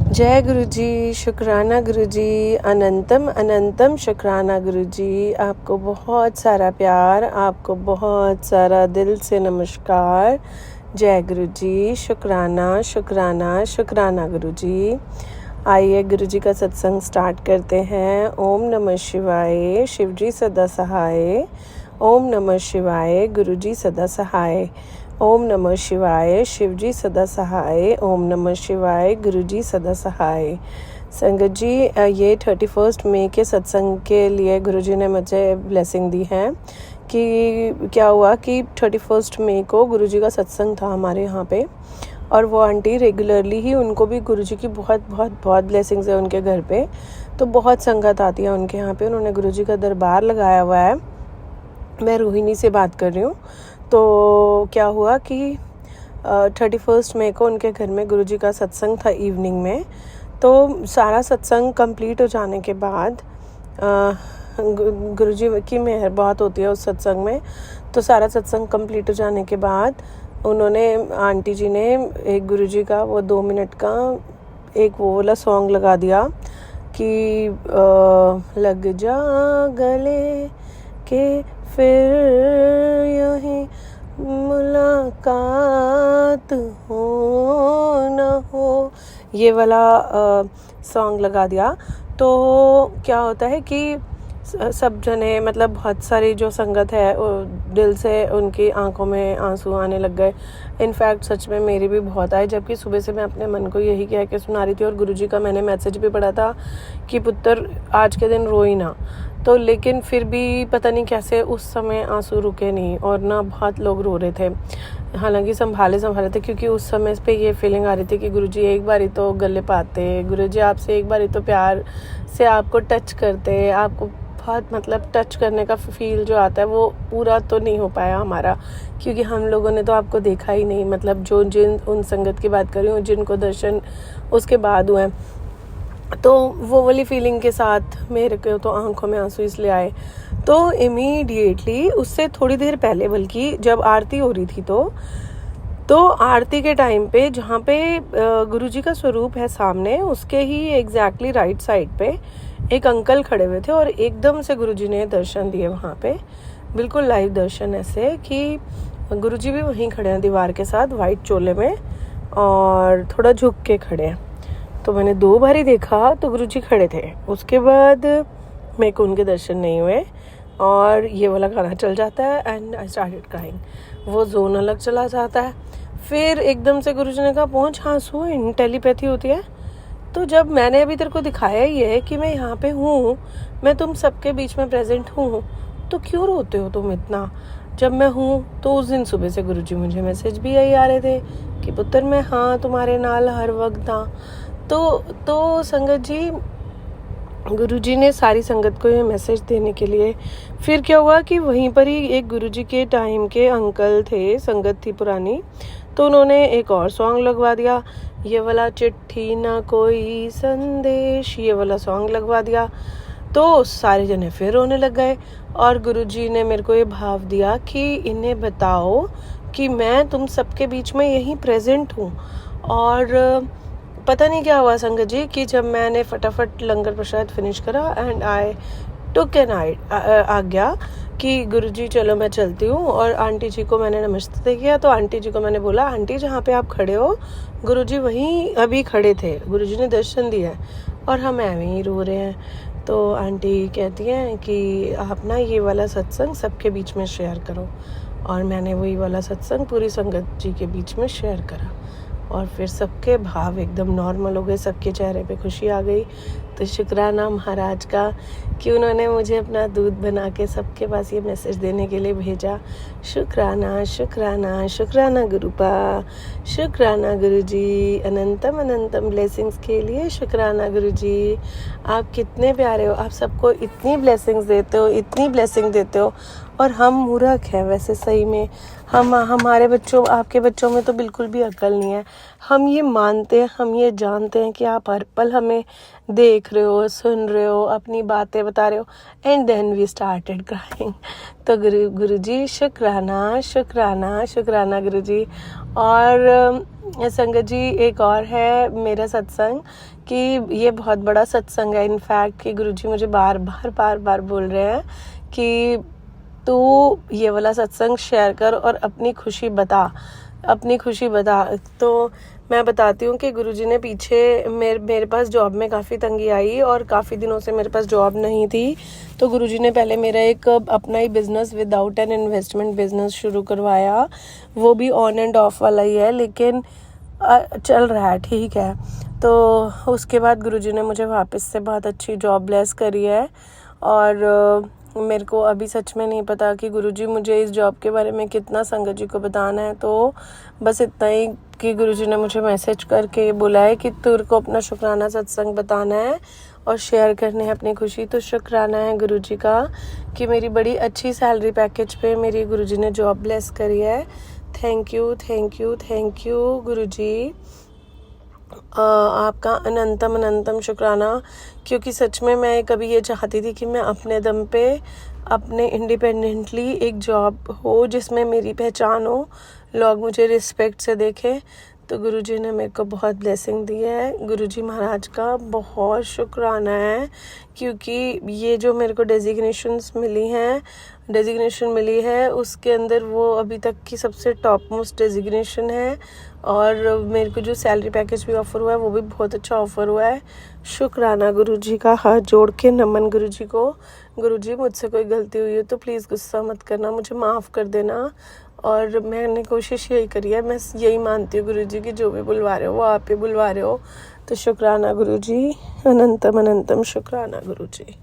जय गुरु जी, शुक्राना गुरु जी, अनंतम अनंतम शुक्राना गुरु जी। आपको बहुत सारा प्यार, आपको बहुत सारा दिल से नमस्कार। जय गुरु जी, शुक्राना शुक्राना शुक्राना गुरु जी। आइए गुरु जी का सत्संग स्टार्ट करते हैं। ओम नमः शिवाय, शिव जी सदा सहाय। ओम नमः शिवाय, गुरु जी सदा सहाय। ओम नमः शिवाय, शिव जी सदा सहाय। ओम नमः शिवाय, गुरु जी सदा सहाय। संगत जी, ये 31 मई के सत्संग के लिए गुरु जी ने मुझे ब्लेसिंग दी है कि क्या हुआ कि 31 मई को गुरु जी का सत्संग था हमारे यहाँ पे, और वो आंटी रेगुलरली ही, उनको भी गुरु जी की बहुत बहुत बहुत ब्लेसिंग्स है उनके घर पे। तो बहुत संगत आती है उनके यहाँ पे। उन्होंने गुरु जी का दरबार लगाया हुआ है। मैं रोहिणी से बात कर रही हूँ। तो क्या हुआ कि 31 मई को उनके घर में गुरु जी का सत्संग था इवनिंग में। तो सारा सत्संग कंप्लीट हो जाने के बाद गुरु जी की मेहर बहुत होती है उस सत्संग में। तो सारा सत्संग कंप्लीट हो जाने के बाद उन्होंने, आंटी जी ने एक गुरु जी का वो 2 मिनट का एक वो वाला सॉन्ग लगा दिया कि लग जा गले के फिर यहीं मुलाकात हो न हो, ये वाला सॉन्ग लगा दिया। तो क्या होता है कि सब जने, मतलब बहुत सारी जो संगत है दिल से उनकी आंखों में आंसू आने लग गए। इनफैक्ट सच में मेरी भी बहुत आए, जबकि सुबह से मैं अपने मन को यही कह के सुना रही थी। और गुरुजी का मैंने मैसेज भी पढ़ा था कि पुत्र आज के दिन रोई ना। तो लेकिन फिर भी पता नहीं कैसे उस समय आंसू रुके नहीं, और ना बहुत लोग रो रहे थे। हालांकि संभाले थे, क्योंकि उस समय पे ये फीलिंग आ रही थी कि गुरुजी एक बारी तो गले पाते, गुरुजी आपसे एक बारी तो प्यार से आपको टच करते। आपको बहुत, मतलब टच करने का फील जो आता है वो पूरा तो नहीं हो पाया हमारा, क्योंकि हम लोगों ने तो आपको देखा ही नहीं। मतलब जो जिन उन संगत की बात कर रही हूँ जिनको दर्शन उसके बाद हुए, तो वो वाली फीलिंग के साथ मेरे को तो आंखों में आंसू इसलिए आए। तो इमीडिएटली उससे थोड़ी देर पहले, बल्कि जब आरती हो रही थी, तो आरती के टाइम पे जहाँ पे गुरुजी का स्वरूप है सामने, उसके ही एग्जैक्टली राइट साइड पे एक अंकल खड़े हुए थे। और एकदम से गुरुजी ने दर्शन दिए वहाँ पे, बिल्कुल लाइव दर्शन, ऐसे कि गुरुजी भी वहीं खड़े हैं दीवार के साथ, वाइट चोले में, और थोड़ा झुक के खड़े हैं। तो मैंने 2 बार ही देखा तो गुरुजी खड़े थे। उसके बाद मेरे को उनके दर्शन नहीं हुए, और ये वाला गाना चल जाता है एंड आई स्टार्टेड क्राइंग। वो जोन अलग चला जाता है। फिर एकदम से गुरुजी ने कहा, पहुँच हाँसू, टेलीपैथी होती है। तो जब मैंने अभी तेरे को दिखाया ही है कि मैं यहाँ पे हूँ, मैं तुम सबके बीच में प्रेजेंट हूँ, तो क्यों रोते हो तुम इतना जब मैं हूँ। तो उस दिन सुबह से गुरुजी मुझे मैसेज भी यही आ रहे थे कि पुत्र मैं हाँ तुम्हारे नाल हर वक्त था। तो संगत जी, गुरुजी ने सारी संगत को ये मैसेज देने के लिए, फिर क्या हुआ कि वहीं पर ही एक गुरुजी के टाइम के अंकल थे, संगत थी पुरानी, तो उन्होंने एक और सॉन्ग लगवा दिया, ये वाला चिट्ठी ना कोई संदेश, ये वाला सॉन्ग लगवा दिया। तो सारे जने फिर रोने लग गए। और गुरुजी ने मेरे को ये भाव दिया कि इन्हें बताओ कि मैं तुम सबके बीच में यहीं प्रेजेंट हूँ। और पता नहीं क्या हुआ संगत जी कि जब मैंने फटाफट लंगर प्रसाद फिनिश करा एंड आई टुक एन आज्ञा कि गुरुजी चलो मैं चलती हूँ, और आंटी जी को मैंने नमस्ते किया। तो आंटी जी को मैंने बोला, आंटी जहाँ पे आप खड़े हो गुरुजी वहीं अभी खड़े थे, गुरुजी ने दर्शन दिया और हम ऐਵੇਂ ही रो रहे हैं। तो आंटी कहती हैं कि आप ना ये वाला सत्संग सबके बीच में शेयर करो। और मैंने वही वाला सत्संग पूरी संगत जी के बीच में शेयर करा, और फिर सबके भाव एकदम नॉर्मल हो गए, सबके चेहरे पे खुशी आ गई। तो शुक्राना महाराज का कि उन्होंने मुझे अपना दूध बना के सबके पास ये मैसेज देने के लिए भेजा। शुक्राना शुक्राना शुक्राना गुरुपा, शुक्राना गुरुजी, अनंतम अनंतम ब्लेसिंग्स के लिए शुक्राना गुरुजी। आप कितने प्यारे हो, आप सबको इतनी ब्लेसिंग्स देते हो, इतनी ब्लेसिंग देते हो, और हम मूर्ख हैं वैसे सही में। हमारे बच्चों, आपके बच्चों में तो बिल्कुल भी अक्ल नहीं है। हम ये मानते हैं, हम ये जानते हैं कि आप हर पल हमें देख रहे हो, सुन रहे हो, अपनी बातें बता रहे हो, and then we started crying. तो गुरुजी शुक्राना शुक्राना शुक्राना गुरुजी। और संगत जी, एक और है मेरा सत्संग कि ये बहुत बड़ा सत्संग है इनफैक्ट, कि गुरुजी मुझे बार बार बोल रहे हैं कि तू ये वाला सत्संग शेयर कर और अपनी खुशी बता। तो मैं बताती हूँ कि गुरुजी ने पीछे मेरे पास जॉब में काफ़ी तंगी आई और काफ़ी दिनों से मेरे पास जॉब नहीं थी। तो गुरुजी ने पहले मेरा एक अपना ही business without an investment business शुरू करवाया। वो भी ऑन एंड ऑफ वाला ही है, लेकिन चल रहा है, ठीक है। तो उसके बाद गुरुजी ने मुझे वापस से बहुत अच्छी जॉब ब्लेस करी है। और मेरे को अभी सच में नहीं पता कि गुरुजी मुझे इस जॉब के बारे में कितना संगत जी को बताना है। तो बस इतना ही कि गुरुजी ने मुझे मैसेज करके बोला है कि तेरे को अपना शुक्राना सत्संग बताना है और शेयर करने है अपनी खुशी। तो शुक्राना है गुरुजी का कि मेरी बड़ी अच्छी सैलरी पैकेज पे मेरी गुरुजी ने जॉब ब्लेस करी है। थैंक यू गुरुजी। आपका अनंतम शुक्राना, क्योंकि सच में मैं कभी ये चाहती थी कि मैं अपने दम पे, अपने इंडिपेंडेंटली एक जॉब हो जिसमें मेरी पहचान हो, लोग मुझे रिस्पेक्ट से देखें। तो गुरुजी ने मेरे को बहुत ब्लेसिंग दी है। गुरुजी महाराज का बहुत शुक्राना है, क्योंकि ये जो मेरे को डेजिग्नेशन मिली है उसके अंदर वो अभी तक की सबसे टॉप मोस्ट डेजिग्नेशन है। और मेरे को जो सैलरी पैकेज भी ऑफ़र हुआ है वो भी बहुत अच्छा ऑफ़र हुआ है। शुक्राना गुरुजी का, हाथ जोड़ के नमन गुरुजी को। गुरुजी, मुझसे कोई गलती हुई हो तो प्लीज़ गुस्सा मत करना, मुझे माफ़ कर देना। और मैंने कोशिश यही करी है, मैं यही मानती हूँ गुरुजी की जो भी बुलवा रहे हो वो आप ही बुलवा रहे हो। तो शुक्राना गुरुजी, अनंतम शुक्राना गुरुजी।